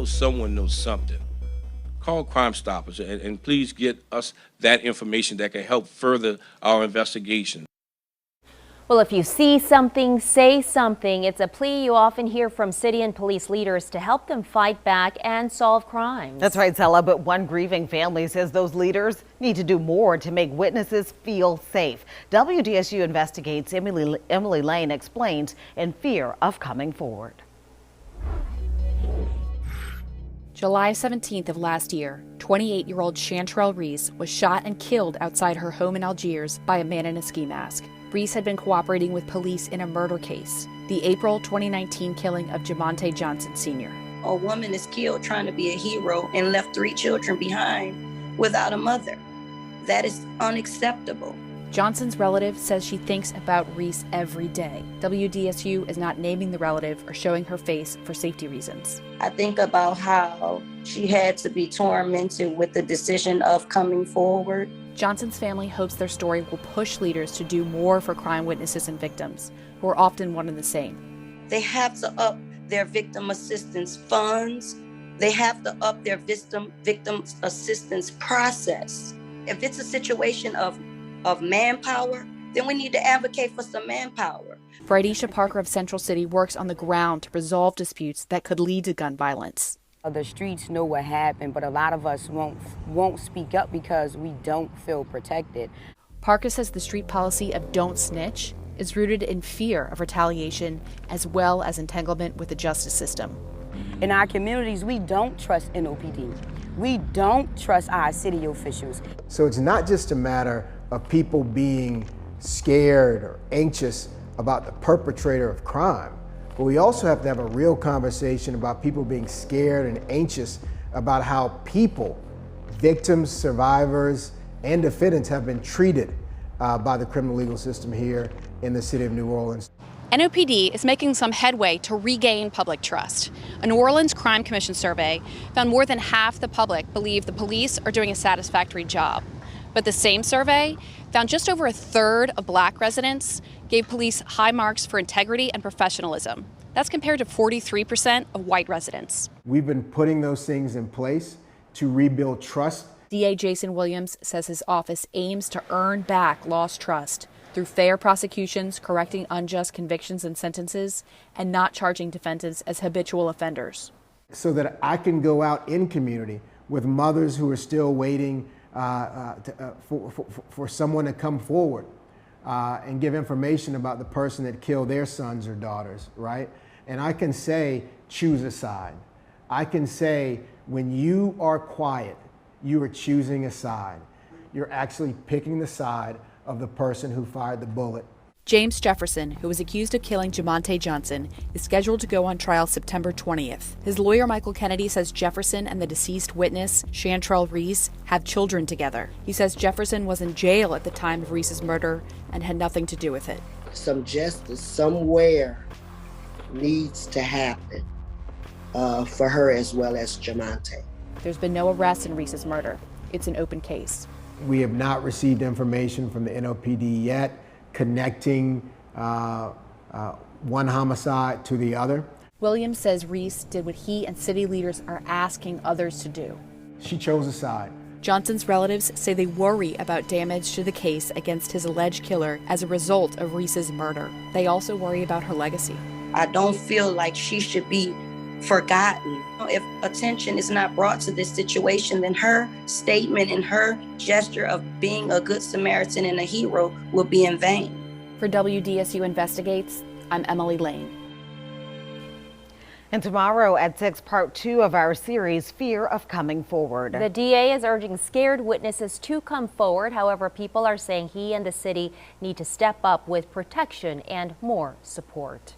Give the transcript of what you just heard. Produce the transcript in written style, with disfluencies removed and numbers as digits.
know someone knows something, call Crime Stoppers and please get us that information that can help further our investigation. Well, if you see something, say something. It's a plea you often hear from city and police leaders to help them fight back and solve crimes. That's right, Zella, but one grieving family says those leaders need to do more to make witnesses feel safe. WDSU investigates. Emily Lane explains in fear of coming forward. July 17th of last year, 28-year-old Chantrell Reese was shot and killed outside her home in Algiers by a man in a ski mask. Reese had been cooperating with police in a murder case, the April 2019 killing of Jamonte Johnson Sr. A woman is killed trying to be a hero and left 3 children behind without a mother. That is unacceptable. Johnson's relative says she thinks about Reese every day. WDSU is not naming the relative or showing her face for safety reasons. I think about how she had to be tormented with the decision of coming forward. Johnson's family hopes their story will push leaders to do more for crime witnesses and victims, who are often one and the same. They have to up their victim assistance funds. They have to up their victim assistance process. If it's a situation of manpower, then we need to advocate for some manpower. Brydisha Parker of Central City works on the ground to resolve disputes that could lead to gun violence. The streets know what happened, but a lot of us won't speak up because we don't feel protected. Parker says the street policy of don't snitch is rooted in fear of retaliation as well as entanglement with the justice system. In our communities, we don't trust NOPD. We don't trust our city officials. So it's not just a matter of people being scared or anxious about the perpetrator of crime, but we also have to have a real conversation about people being scared and anxious about how people, victims, survivors, and defendants have been treated by the criminal legal system here in the city of New Orleans. NOPD is making some headway to regain public trust. A New Orleans Crime Commission survey found more than half the public believe the police are doing a satisfactory job. But the same survey found just over a third of Black residents gave police high marks for integrity and professionalism. That's compared to 43% of white residents. We've been putting those things in place to rebuild trust. DA Jason Williams says his office aims to earn back lost trust through fair prosecutions, correcting unjust convictions and sentences, and not charging defendants as habitual offenders. So that I can go out in community with mothers who are still waiting for someone to come forward and give information about the person that killed their sons or daughters, right? And I can say, choose a side. I can say, when you are quiet, you are choosing a side. You're actually picking the side of the person who fired the bullet. James Jefferson, who was accused of killing Jamonte Johnson, is scheduled to go on trial September 20th. His lawyer, Michael Kennedy, says Jefferson and the deceased witness, Chantrell Reese, have children together. He says Jefferson was in jail at the time of Reese's murder and had nothing to do with it. Some justice somewhere needs to happen for her as well as Jamonte. There's been no arrest in Reese's murder. It's an open case. We have not received information from the NOPD yet connecting one homicide to the other. Williams says Reese did what he and city leaders are asking others to do. She chose a side. Johnson's relatives say they worry about damage to the case against his alleged killer as a result of Reese's murder. They also worry about her legacy. I don't feel like she should be forgotten. If attention is not brought to this situation, then her statement and her gesture of being a good Samaritan and a hero will be in vain. For WDSU Investigates, I'm Emily Lane. And tomorrow at 6, part 2 of our series, Fear of Coming Forward. The DA is urging scared witnesses to come forward. However, people are saying he and the city need to step up with protection and more support.